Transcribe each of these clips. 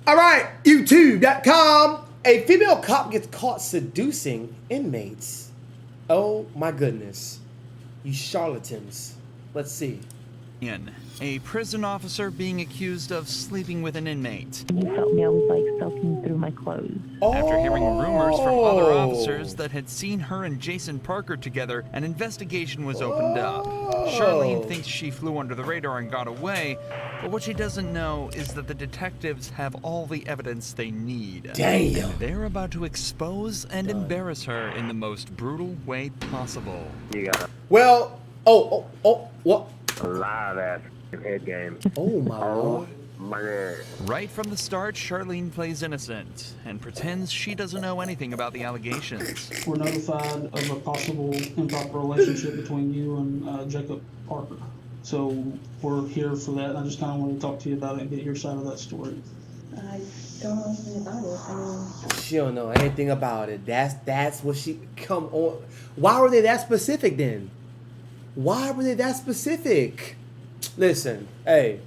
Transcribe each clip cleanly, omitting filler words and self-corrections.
All right, YouTube.com. A female cop gets caught seducing inmates. Oh my goodness. You charlatans. Let's see. A prison officer being accused of sleeping with an inmate. You felt me, I was like soaking through my clothes. After hearing rumors from other officers that had seen her and Jason Parker together, an investigation was opened up. Charlene thinks she flew under the radar and got away, but what she doesn't know is that the detectives have all the evidence they need. Damn. And they're about to expose and embarrass her in the most brutal way possible. You got Well, what? a lot of ass head game. Oh my lord. My God. Right from the start, Charlene plays innocent and pretends she doesn't know anything about the allegations. We're notified of a possible improper relationship between you and Jacob Parker. So we're here for that. I just kind of want to talk to you about it and get your side of that story. I don't know anything about it. I mean, She don't know anything about it. That's what she come on. Why were they that specific then? Why were they that specific? Listen, hey,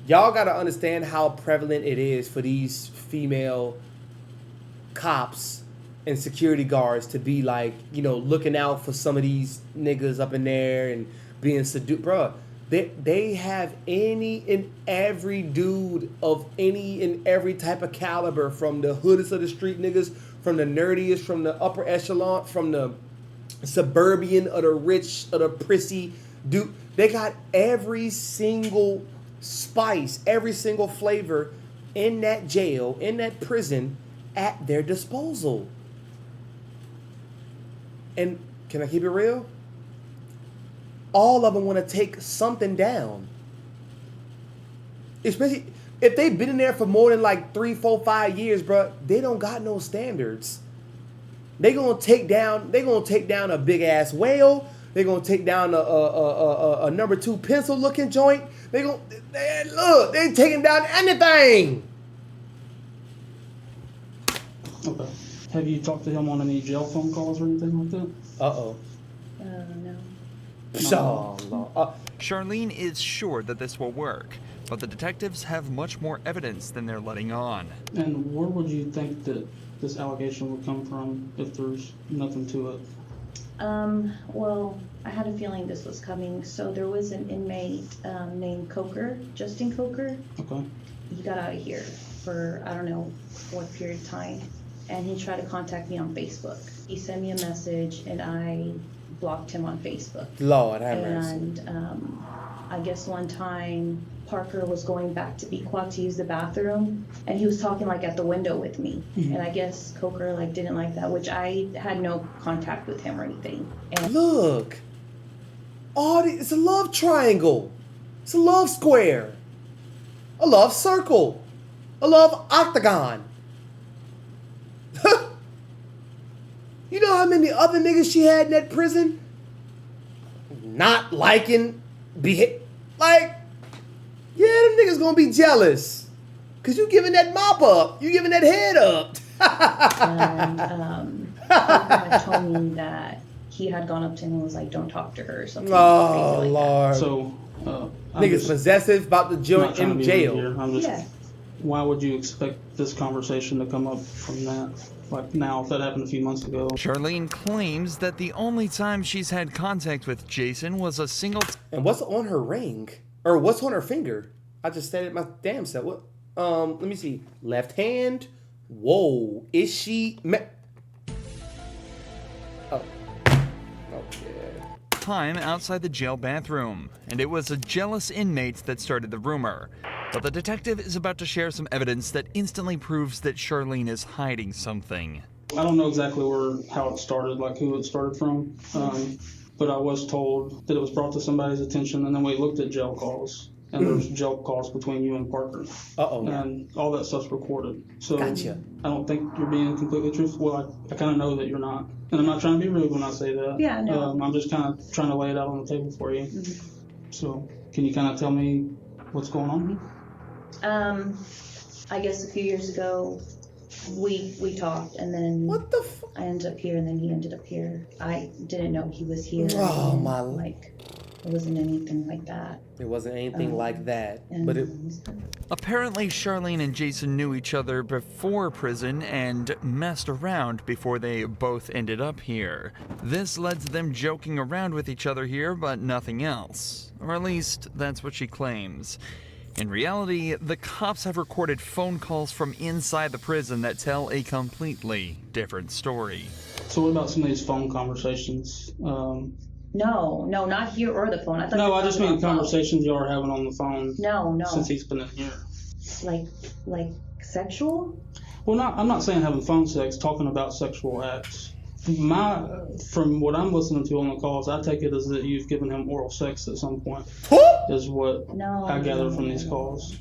y'all gotta understand how prevalent it is for these female cops and security guards to be like, you know, looking out for some of these niggas up in there and being seduced. Bruh, they have any and every dude of any and every type of caliber, from the hoodest of the street niggas, from the nerdiest, from the upper echelon, from the suburban or the rich or the prissy dude. They got every single spice, every single flavor in that jail, in that prison at their disposal. And can I keep it real? All of them want to take something down. Especially if they've been in there for more than like 3, 4, 5 years, bro. They don't got no standards. They gonna take down a big ass whale. They're gonna take down a number 2 pencil looking joint. They ain't taking down anything. Okay. Have you talked to him on any jail phone calls or anything like that? Uh-oh. no. Charlene is sure that this will work, but the detectives have much more evidence than they're letting on. And where would you think that this allegation would come from if there's nothing to it? Well, I had a feeling this was coming. So there was an inmate named Coker, Justin Coker. Okay. He got out of here for, I don't know what period of time. And he tried to contact me on Facebook. He sent me a message and I blocked him on Facebook. Lord have mercy. And I guess one time Parker was going back to Bequat to use the bathroom, and he was talking like at the window with me. Mm-hmm. And I guess Coker like didn't like that, which I had no contact with him or anything. And Look. It's a love triangle. It's a love square. A love circle. A love octagon. You know how many other niggas she had in that prison? Not liking, like, yeah, them niggas gonna be jealous. Cause you giving that mop up. You giving that head up. and Parker had told me that he had gone up to him and was like, "Don't talk to her," or something Oh, crazy like Lord. So, I'm Niggas just possessive about the not joint trying to in be rude jail. here. I'm just, Yeah. Why would you expect this conversation to come up from that? Like now, if that happened a few months ago. Charlene claims that the only time she's had contact with Jason was a single And what's on her ring? Or what's on her finger? I just said it my damn self. What? Let me see. Left hand. Whoa. Is she? Oh. Okay. time outside the jail bathroom, and it was a jealous inmate that started the rumor. But the detective is about to share some evidence that instantly proves that Charlene is hiding something. I don't know exactly how it started, like who it started from, but I was told that it was brought to somebody's attention, and then we looked at jail calls, and there's jail calls between you and Parker. Uh-oh. And all that stuff's recorded. So Gotcha. I don't think you're being completely truthful. Well, I kind of know that you're not. And I'm not trying to be rude when I say that. Yeah, no. I'm just kind of trying to lay it out on the table for you. Mm-hmm. So can you kind of tell me what's going on? I guess a few years ago, we talked, and then What the fuck? I ended up here, and then he ended up here. I didn't know he was here. Oh, and, my- like It wasn't anything like that. It wasn't anything like that. But it. Apparently, Charlene and Jason knew each other before prison and messed around before they both ended up here. This led to them joking around with each other here, but nothing else. Or at least, that's what she claims. In reality, the cops have recorded phone calls from inside the prison that tell a completely different story. So what about some of these phone conversations? No, not here or the phone. I thought No, you were I just talking mean about phone. conversations y'all are having on the phone. No. Since he's been in here. Like sexual? Well, I'm not saying having phone sex, talking about sexual acts. From what I'm listening to on the calls, I take it as that you've given him oral sex at some point. Is what I gather from these calls.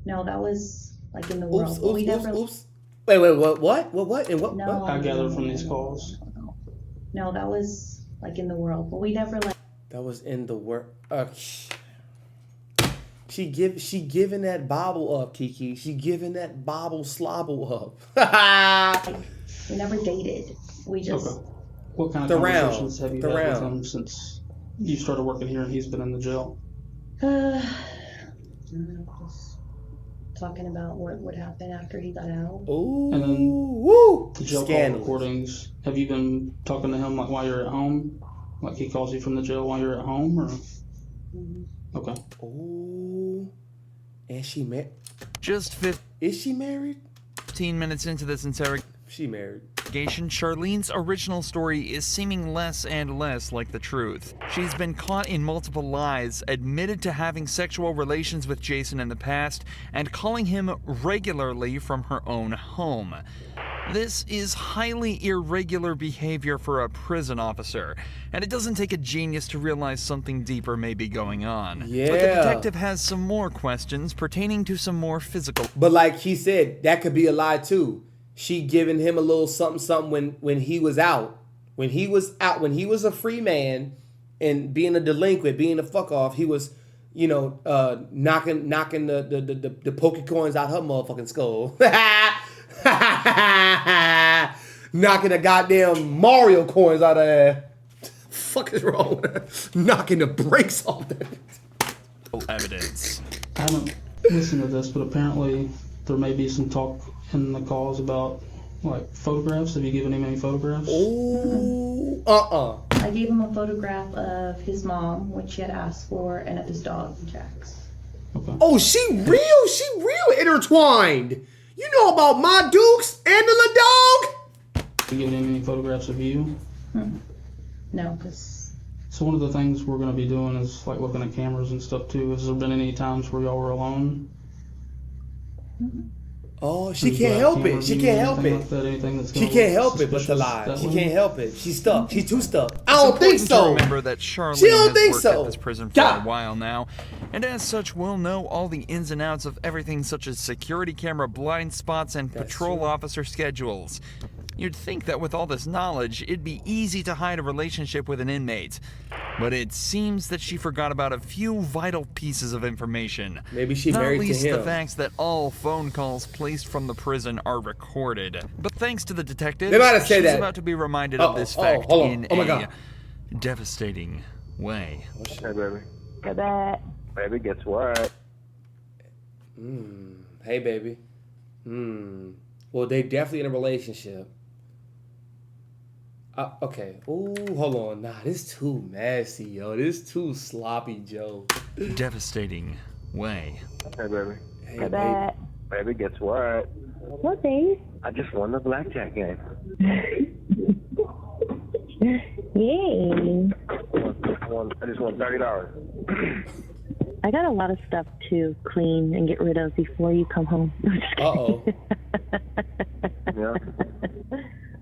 No, that was like in the world. Oops. Wait, what? And what? No, what? I gather from these calls. No, that was like in the world, but we never like. That was in the world. She giving that bobble up, Kiki. She giving that bobble slobble up. We never dated. We just. Okay. What kind of conversations have you had with him since you started working here and he's been in the jail? Just talking about what would happen after he got out. Ooh. And then Woo. the jail call recordings. Have you been talking to him like while you're at home? Like he calls you from the jail while you're at home, or? Mm-hmm. Okay. Ooh. And she married? Is she married? 15 minutes into this interrogation, She married. Charlene's original story is seeming less and less like the truth. She's been caught in multiple lies, admitted to having sexual relations with Jason in the past, and calling him regularly from her own home. This is highly irregular behavior for a prison officer, and it doesn't take a genius to realize something deeper may be going on. Yeah. But the detective has some more questions pertaining to some more physical. But like he said, that could be a lie too. She giving him a little something when he was out. When he was a free man and being a delinquent, being a fuck off, he was, knocking the poke coins out her motherfucking skull. Knocking the goddamn Mario coins out of there. Fuck is wrong with her? Knocking the brakes off that. Evidence. I haven't listened to this, but apparently there may be some talk in the calls about like photographs. Have you given him any photographs? Ooh, I gave him a photograph of his mom, which she had asked for, and of his dog, Jax. Okay. Oh, she real intertwined. You know about my Dukes and the little dog? Have you given him any photographs of you? No, because. So one of the things we're going to be doing is like looking at cameras and stuff too. Has there been any times where y'all were alone? Oh, she can't help it. She can't help it. Like that, anything that's She can't help it but to lie. She can't help it. She's stuck. She's too stuck. I don't think so. To remember that Charlene She don't has think worked so. at this prison for a while now, and as such will know all the ins and outs of everything such as security camera blind spots and patrol officer schedules. You'd think that with all this knowledge, it'd be easy to hide a relationship with an inmate. But it seems that she forgot about a few vital pieces of information. Maybe she married to him. Not least the facts that all phone calls placed from the prison are recorded. But thanks to the detective, They might have said she's that. about to be reminded of this fact hold on. in Oh my a God. devastating way. Hey, baby. Go back. Baby, guess what? Hey, baby. Well, they definitely in a relationship. Okay. Ooh, hold on. Nah, this too messy, yo. This too sloppy, Joe. Devastating way. Hey, baby. Hey, Go baby. back. Baby, guess what? What, babe? I just won the blackjack game. Yay. I just won $30. I got a lot of stuff to clean and get rid of before you come home. Uh-oh. Yeah.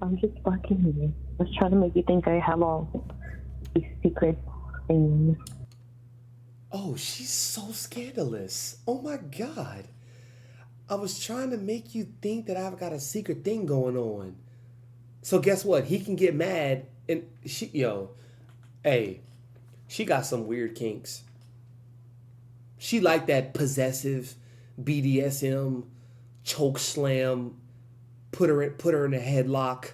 I'm just fucking with you. I was trying to make you think I have all these secret things. Oh, she's so scandalous. Oh my God. I was trying to make you think that I've got a secret thing going on. So guess what? He can get mad and she got some weird kinks. She like that possessive BDSM choke slam, put her in a headlock,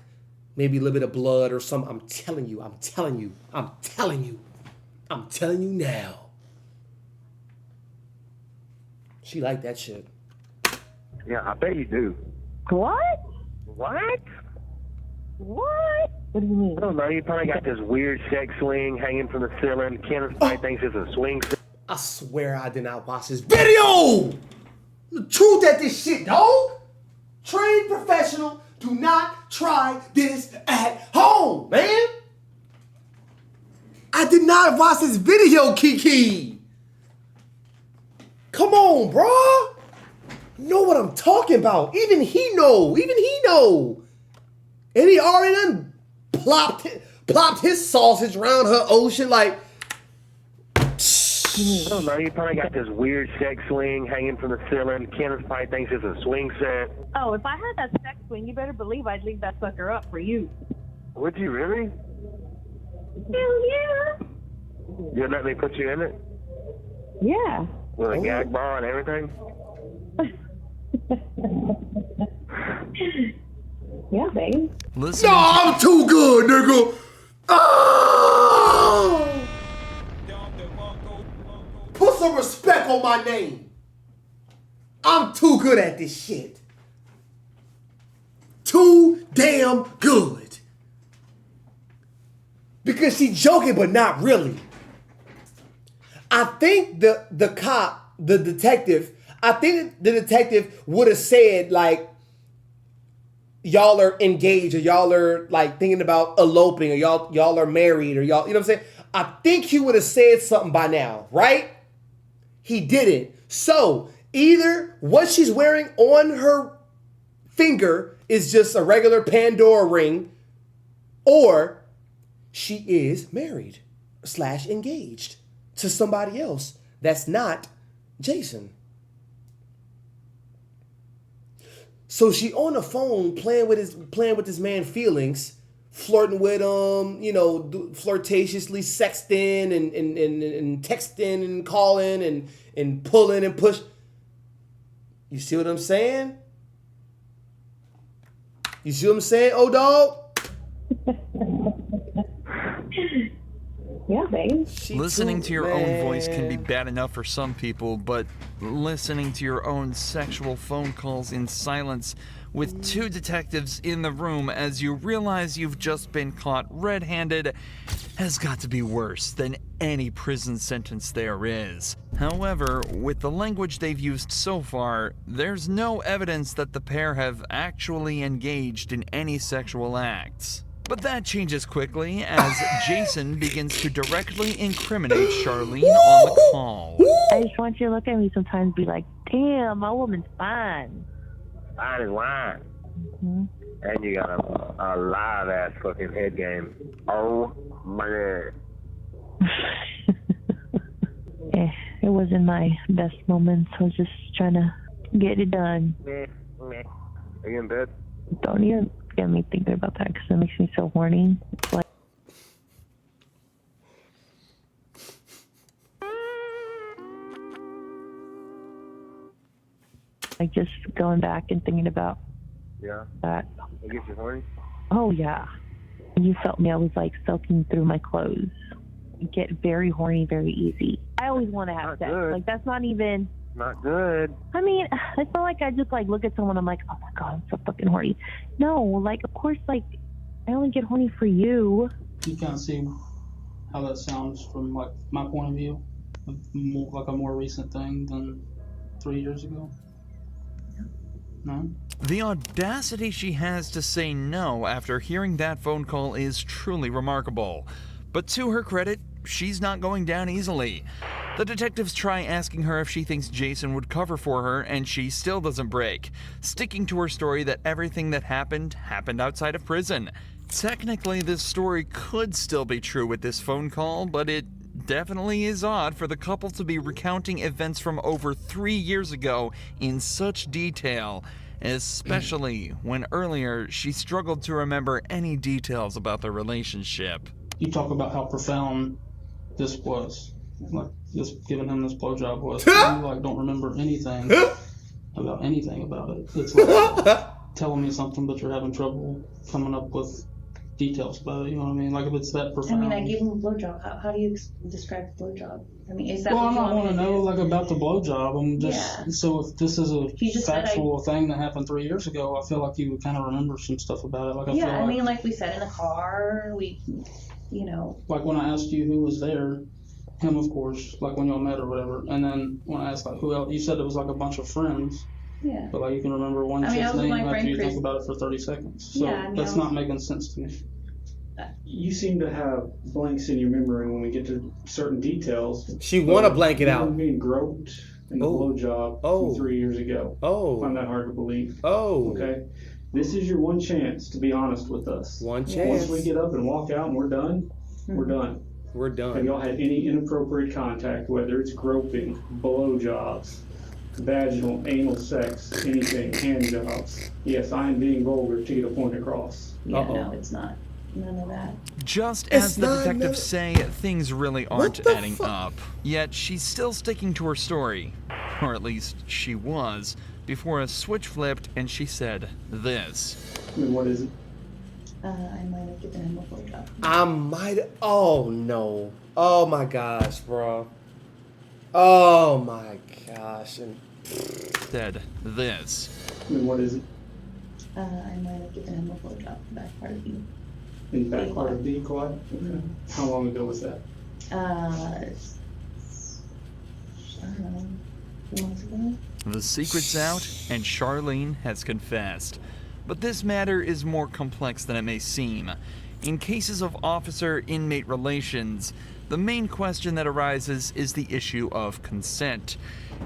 maybe a little bit of blood or something. I'm telling you. I'm telling you now. She like that shit. Yeah, I bet you do. What? What? What? What do you mean? I don't know. You probably got this weird sex swing hanging from the ceiling. Kenneth probably thinks it's a swing set. I swear I did not watch this video. The truth at this shit, dog. Trained professional. Do not try this at home, man. I did not watch this video, Kiki. Come on, bro. You know what I'm talking about. Even he know. And he already done plopped his sausage around her ocean like. I don't know. You probably got this weird sex swing hanging from the ceiling. Kenneth probably thinks it's a swing set. Oh, if I had that sex swing, you better believe I'd leave that sucker up for you. Would you really? Hell yeah. You'd let me put you in it? Yeah. With a gag ball and everything? Yeah, babe. Listen. No, I'm too good, nigga. Oh! Put some respect on my name. I'm too good at this shit. Too damn good. Because she's joking, but not really. I think the detective would have said, like, y'all are engaged, or y'all are like thinking about eloping, or y'all are married, or y'all, you know what I'm saying? I think he would have said something by now, right? He didn't. So either what she's wearing on her finger is just a regular Pandora ring, or she is married / engaged to somebody else that's not Jason. So she on the phone playing with this man's feelings, flirting with him, flirtatiously sexting and texting and calling and pulling and push. You see what I'm saying? You see what I'm saying, old dog? Yeah, babe. Listening to your own voice can be bad enough for some people, but listening to your own sexual phone calls in silence with two detectives in the room as you realize you've just been caught red-handed has got to be worse than any prison sentence there is. However, with the language they've used so far, there's no evidence that the pair have actually engaged in any sexual acts. But that changes quickly as Jason begins to directly incriminate Charlene on the call. I just want you to look at me sometimes and be like, damn, my woman's fine. Fine as wine. Mm-hmm. And you got a live ass fucking head game. Oh my god. It wasn't my best moments. I was just trying to get it done. Are you in bed? Don't even get me thinking about that because it makes me so horny. It's like just going back and thinking about that. It gets you horny? Oh, yeah. When you felt me, I was like soaking through my clothes. You get very horny very easy. I always want to have sex. Good. Like, that's not even... Not good. I mean, I feel like I just, like, look at someone, I'm like, oh, my God, I'm so fucking horny. No, like, of course, like, I only get horny for you. You kind of see how that sounds from, like, my point of view. Like a more recent thing than 3 years ago. No? The audacity she has to say no after hearing that phone call is truly remarkable. But to her credit, she's not going down easily. The detectives try asking her if she thinks Jason would cover for her, and she still doesn't break, sticking to her story that everything that happened outside of prison. Technically, this story could still be true with this phone call, but it definitely is odd for the couple to be recounting events from over 3 years ago in such detail, especially when earlier she struggled to remember any details about their relationship. You talk about how profound this was. Like, just giving him this blowjob was. You, like, don't remember anything about it. It's like telling me something, but you're having trouble coming up with details about it. You know what I mean? Like if it's that I profound. mean, I gave him a blowjob. How do you describe a blowjob? I mean, is that Well, what I'm you not want want me to to know do? like about the blowjob. I'm just Yeah. so if this is a He just said factual thing that happened 3 years ago, I feel like you would kind of remember some stuff about it. Like I feel Yeah, I like, mean, like we said in the car, we, you know. like when I asked you who was there, him of course, like when y'all met or whatever, and then when I asked like who else, you said it was like a bunch of friends. Yeah. But like you can remember one I mean, I chick's was with name my after friend you Chris. think about it for 30 seconds. So Yeah, I mean, that's I was- not making sense to me. You seem to have blanks in your memory when we get to certain details. She want to blank it You out. remember being groped in the Oh. blowjob Oh. from 3 years ago. I Oh. find that hard to believe. Oh. Okay? This is your one chance to be honest with us. One Yeah. chance. Once we get up and walk out and we're done, we're done. We're Have done. y'all had any inappropriate contact, whether it's groping, blowjobs, vaginal, anal sex, anything, hand jobs? Yes, I am being vulgar to get a point across. Yeah, Uh-oh. no, it's not. None of that. Just It's as the not detectives say, things really aren't the adding up. Yet she's still sticking to her story. Or at least she was, before a switch flipped and she said this. I mean, what is it? I might have given him a blowjob. I might. Oh no. Oh my gosh, bro. Oh my gosh. And Said this. I mean, what is it? I might have given him a blowjob in the back part of you. In the back part of the quad? Okay. How long ago was that? I don't know, 2 months ago. The secret's out, and Charlene has confessed. But this matter is more complex than it may seem. In cases of officer-inmate relations, the main question that arises is the issue of consent.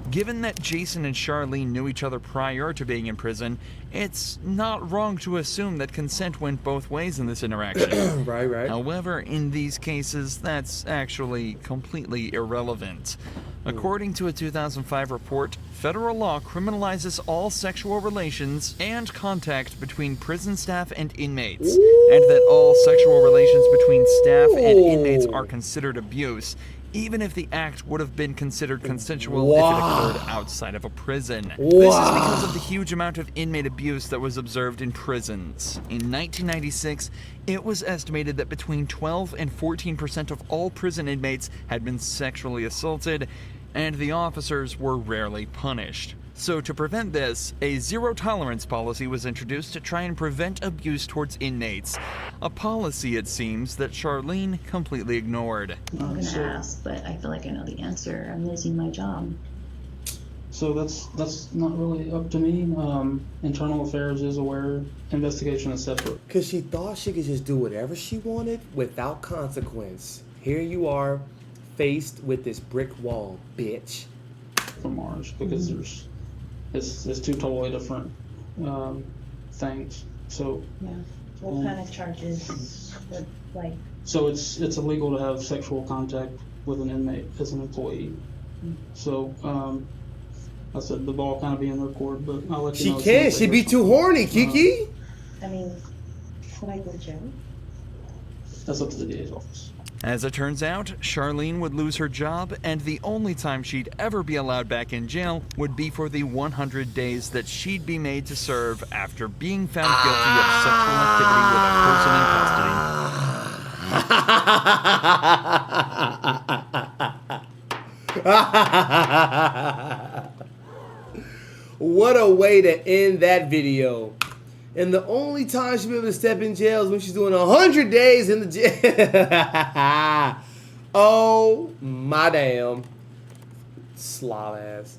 Given that Jason and Charlene knew each other prior to being in prison, it's not wrong to assume that consent went both ways in this interaction. right. However, in these cases, that's actually completely irrelevant. According to a 2005 report, federal law criminalizes all sexual relations and contact between prison staff and inmates, and that all sexual relations between staff and inmates are considered abuse, even if the act would have been considered consensual if it occurred outside of a prison. This is because of the huge amount of inmate abuse that was observed in prisons. In 1996, it was estimated that between 12 and 14% of all prison inmates had been sexually assaulted, and the officers were rarely punished. So to prevent this, a zero-tolerance policy was introduced to try and prevent abuse towards inmates. A policy, it seems, that Charlene completely ignored. I'm gonna ask, but I feel like I know the answer. I'm losing my job. So that's not really up to me. Internal Affairs is aware. Investigation is separate. Because she thought she could just do whatever she wanted without consequence. Here you are, faced with this brick wall, bitch. From ours because it's two totally different things. So Yeah. What kind of charges would, like, so it's illegal to have sexual contact with an inmate as an employee. So I said the ball kind of be in their court, but I'll let you She know. as can't. soon as She they be hear too something. horny, Kiki. I mean, could I go to jail? That's up to the DA's office. As it turns out, Charlene would lose her job, and the only time she'd ever be allowed back in jail would be for the 100 days that she'd be made to serve after being found guilty of sexual activity with a person in custody. What a way to end that video. And the only time she'll be able to step in jail is when she's doing 100 days in the jail. Oh, my damn. Slob ass.